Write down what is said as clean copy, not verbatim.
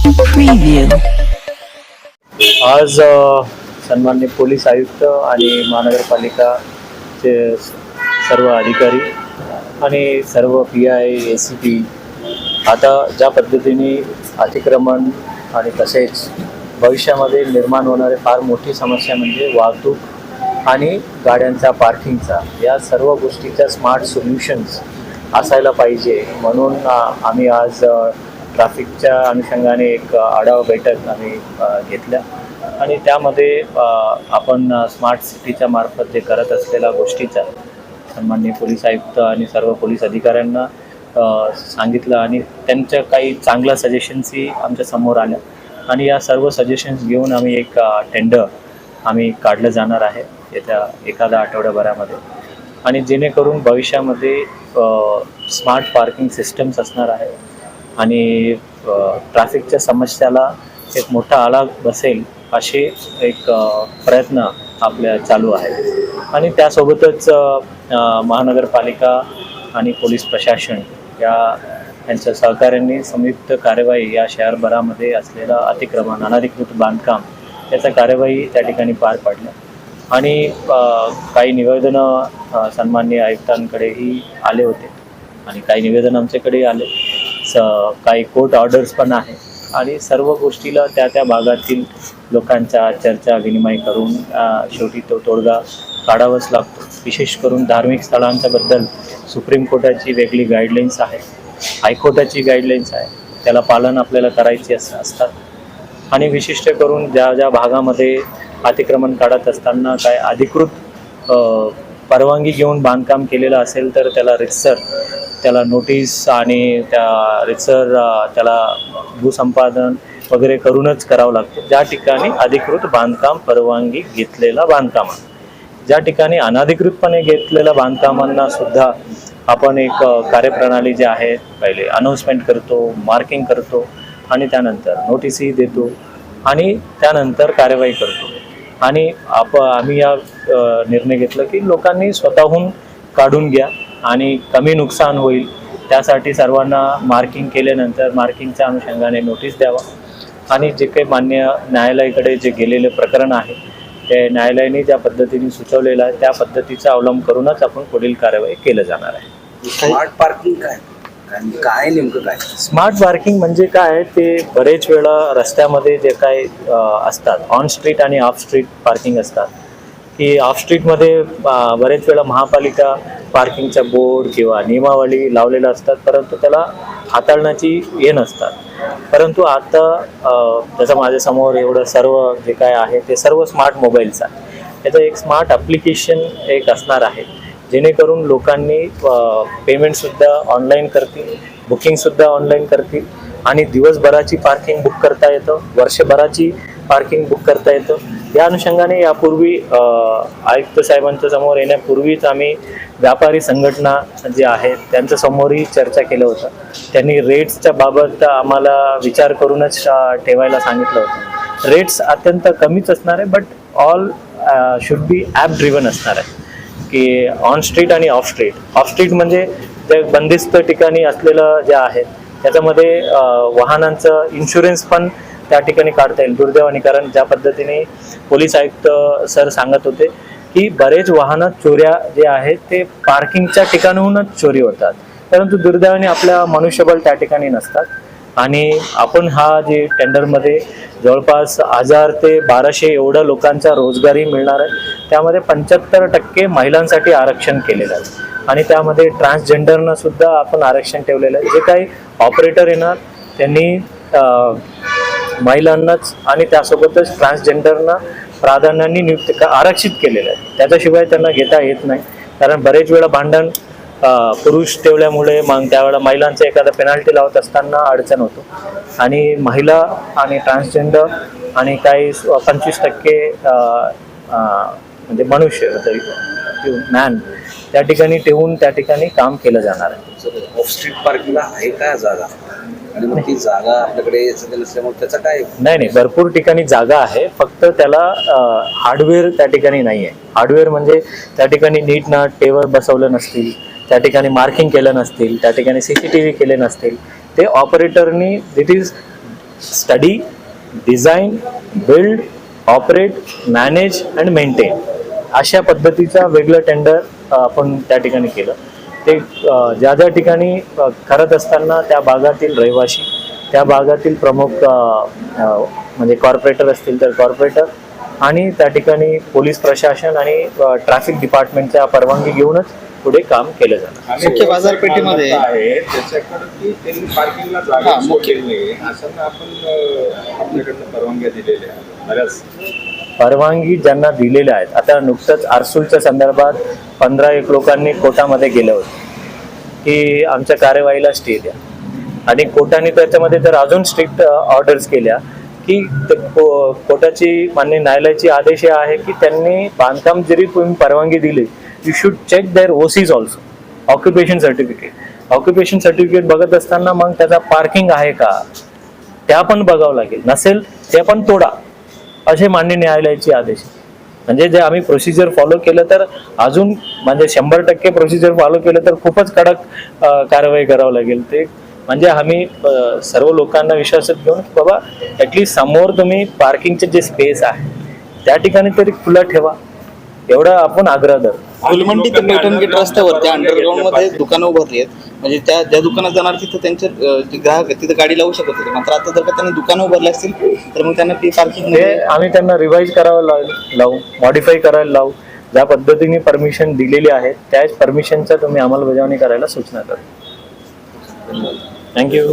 Preview. आज सन्माननीय police आयुक्त आणि महानगरपालिकाचे सर्व अधिकारी आणि सर्व PI ACP आता ज्या पद्धतीने अतिक्रमण आणि तसेच भविष्यामध्ये निर्माण होणारे फार मोठी समस्या म्हणजे वाहतूक आणि गाड्यांचा पार्किंगचा या सर्व गोष्टीच्या स्मार्ट सोल्युशन्स असायला पाहिजे म्हणून आम्ही आज ट्रॅफिकच्या अनुषंगाने एक आढावा बैठक आम्ही घेतल्या आणि त्यामध्ये आपण स्मार्ट सिटीच्या मार्फत जे करत असलेल्या गोष्टीचा सन्माननीय पोलीस आयुक्त आणि सर्व पोलीस अधिकाऱ्यांना सांगितलं आणि त्यांच्या काही चांगल्या सजेशन्सही आमच्या समोर आल्या आणि या सर्व सजेशन्स घेऊन आम्ही एक टेंडर आम्ही काढलं जाणार आहे येत्या एखाद्या आठवड्याभरामध्ये आणि जेणेकरून भविष्यामध्ये स्मार्ट पार्किंग सिस्टम्स असणार आहे आणि ट्रॅफिकच्या समस्याला एक मोठा आळा बसेल असे एक प्रयत्न आपल्या चालू आहे आणि त्यासोबतच महानगरपालिका आणि पोलीस प्रशासन यांच्या सहकार्याने संयुक्त कार्यवाही या शहरभरामध्ये असलेला अतिक्रमण अनधिकृत बांधकाम याचा कार्यवाही त्या ठिकाणी पार पाडला आणि काही निवेदनं सन्माननीय आयुक्तांकडेही आले होते आणि काही निवेदन आमच्याकडेही आले काही कोर्ट ऑर्डर्स पण आहे आणि सर्व गोष्टीला त्या भागातील लोकांचा चर्चा विनिमय करून शेवटी तो तोडगा काढावाच लागतो. विशेष करून धार्मिक स्थळांच्या बद्दल सुप्रीम कोर्टाची वेगळी गाईडलाईन्स आहे, हायकोर्टाची गाईडलाईन्स आहे, त्याला पालन आपल्याला करायची असतात आणि विशिष्ट करून ज्या भागामध्ये अतिक्रमण काढत असताना काय अधिकृत परवानगी घेऊन बांधकाम केलेलं असेल तर त्याला रितसर त्याला नोटीस आणि त्या रितसर त्याला भूसंपादन वगैरे करूनच करावं लागतं. ज्या ठिकाणी अधिकृत बांधकाम परवानगी घेतलेला बांधकाम ज्या ठिकाणी अनधिकृतपणे घेतलेल्या बांधकामांना सुद्धा आपण एक कार्यप्रणाली जी आहे पहिले अनाऊन्समेंट करतो, मार्किंग करतो आणि त्यानंतर नोटीसही देतो आणि त्यानंतर कार्यवाही करतो आणि आम्ही या निर्णय घेतला की लोकांनी स्वतःहून काढून घ्या आणि कमी नुकसान होईल त्यासाठी सर्वांना मार्किंग केल्यानंतर मार्किंगच्या अनुषंगाने नोटीस द्यावा आणि जे काही मान्य न्यायालयाकडे जे गेलेले प्रकरण आहे ते न्यायालयाने ज्या पद्धतीने सुचवलेलं आहे त्या पद्धतीचा अवलंब करूनच आपण पुढील कार्यवाही केलं जाणार आहे. स्मार्ट पार्किंग काय नेमकं काय? स्मार्ट पार्किंग म्हणजे काय ते बरेच वेळा रस्त्यामध्ये जे काय असतात ऑन स्ट्रीट आणि ऑफ स्ट्रीट पार्किंग असतात की ऑफ स्ट्रीटमध्ये बरेच वेळा महापालिका पार्किंगचा बोर्ड किंवा नियमावली लावलेल्या असतात परंतु त्याला हाताळण्याची हे नसतात. परंतु आता जसं माझ्यासमोर एवढं सर्व जे काय आहे ते सर्व स्मार्ट मोबाईल्स आहे. त्याचं एक स्मार्ट ॲप्लिकेशन एक असणार आहे जेणेकरून लोकांनी पेमेंटसुद्धा ऑनलाईन करतील, बुकिंगसुद्धा ऑनलाईन करतील आणि दिवसभराची पार्किंग बुक करता येतं, वर्षभराची पार्किंग बुक करता येतं. या अनुषंगाने यापूर्वी आयुक्त साहेबांच्या समोर येण्यापूर्वीच आम्ही व्यापारी संघटना जे आहेत त्यांच्या समोरही चर्चा केलं होतं. त्यांनी रेट्सच्या बाबत आम्हाला विचार करूनच ठेवायला सांगितलं होतं. रेट्स अत्यंत कमीच असणार आहे but all should be app driven असणार आहे की ऑन स्ट्रीट आणि ऑफ स्ट्रीट. ऑफ स्ट्रीट म्हणजे जे बंदिस्त ठिकाणी असलेलं जे आहे त्याच्यामध्ये वाहनांचं इन्शुरन्स पण त्या ठिकाणी काढता येईल दुर्दैवाने. कारण ज्या पद्धतीने पोलीस आयुक्त सर सांगत होते की बरेच वाहनं चोऱ्या जे आहेत ते पार्किंगच्या ठिकाणाहूनच चोरी होतात परंतु दुर्दैवाने आपल्या मनुष्यबळ त्या ठिकाणी नसतात आणि आपण हा जे टेंडरमध्ये जवळपास 1000 ते 1200 एवढं लोकांचा रोजगारी मिळणार आहे. त्यामध्ये 75% महिलांसाठी आरक्षण केलेलं आहे आणि त्यामध्ये ट्रान्सजेंडरनं सुद्धा आपण आरक्षण ठेवलेलं आहे. जे काही ऑपरेटर येणार त्यांनी महिलांनाच आणि त्यासोबतच ट्रान्सजेंडरना प्राधान्याने नियुक्त आरक्षित केलेलं आहे. त्याच्याशिवाय त्यांना घेता येत नाही कारण बरेच वेळा भांडण पुरुष ठेवल्यामुळे मग त्यावेळेला महिलांचं एखादा पेनल्टी लावत असताना अडचण होतो आणि महिला आणि ट्रान्सजेंडर आणि काही 25% म्हणजे मनुष्य तरी मॅन त्या ठिकाणी ठेवून त्या ठिकाणी काम केलं जाणार आहे. ऑफ स्ट्रीट पार्किंगला आहे का जागा आणि मग ती जागा आपल्याकडे सध्या नसल्यामुळे त्याचा काय? नाही भरपूर ठिकाणी जागा आहे फक्त त्याला हार्डवेअर त्या ठिकाणी नाही आहे. हार्डवेअर म्हणजे त्या ठिकाणी नीट ना टेवर बसवलं नसतील, त्या ठिकाणी मार्किंग केलं नसतील, त्या ठिकाणी CCTV केले नसतील. ते ऑपरेटरनी it is study, design, build, operate, manage and maintain अशा पद्धतीचा वेगळं टेंडर आपण त्या ठिकाणी केलं. ते ज्या ज्या ठिकाणी करत असताना त्या भागातील रहिवासी, त्या भागातील प्रमुख म्हणजे कॉर्पोरेटर असतील तर कॉर्पोरेटर आणि त्या ठिकाणी पोलीस प्रशासन आणि ट्रॅफिक डिपार्टमेंटच्या परवानगी घेऊनच पुढे काम केलं जातं. मुख्य बाजारपेठेमध्ये आहे त्याच्याकडे त्यांनी पार्किंगला जागा हा, मुख्य. सोडलेली नाही असं आपण आपल्याकडनं परवानग्या दिलेल्या आहेत बऱ्याच. परवानगी ज्यांना दिलेल्या आहेत, आता नुकतंच आरसूलच्या संदर्भात 15 लोकांनी कोर्टामध्ये गेलं होतं की आमच्या कार्यवाहीला स्टे द्या, आणि कोर्टाने त्याच्यामध्ये तर अजून स्ट्रिक्ट ऑर्डर्स केल्या की कोर्टाची मान्य न्यायालयाची आदेश हे आहे की त्यांनी बांधकाम जरी तुम्ही परवानगी दिली, you should check their OCs also, occupation certificate. Occupation certificate बघत असताना मग त्याचा पार्किंग आहे का त्या पण बघावं लागेल, नसेल ते पण तोडा, असे मान्य न्यायालयाचे आदेश. म्हणजे जे आम्ही प्रोसिजर फॉलो केलं तर अजून म्हणजे 100% प्रोसिजर फॉलो केलं तर खूपच कडक कारवाई करावं लागेल. ते म्हणजे आम्ही सर्व लोकांना विश्वासात घेऊन की बाबा ॲटलिस्ट समोर तुम्ही पार्किंगचे जे स्पेस आहे त्या ठिकाणी तरी खुला ठेवा, एवढा आपण आग्रह धरतो. फुलमंडी ते पैठण गेट रस्त्यावरती अंडरग्राऊंड मध्ये दुकानं उभारली आहेत. म्हणजे त्या दुकानात जाणार तिथं त्यांचे जे ग्राहक आहेत तिथे गाडी लावू शकत होते. मात्र आता जर का त्यांनी दुकानं उभारली असतील तर मग त्यांना ती पार्किंग ते आम्ही त्यांना रिवाईज करावं लावू, मॉडिफाय करायला लावू. ज्या पद्धतीने परमिशन दिलेली आहे त्याच परमिशनचा तुम्ही अंमलबजावणी करायला सूचना करा. थँक्यू.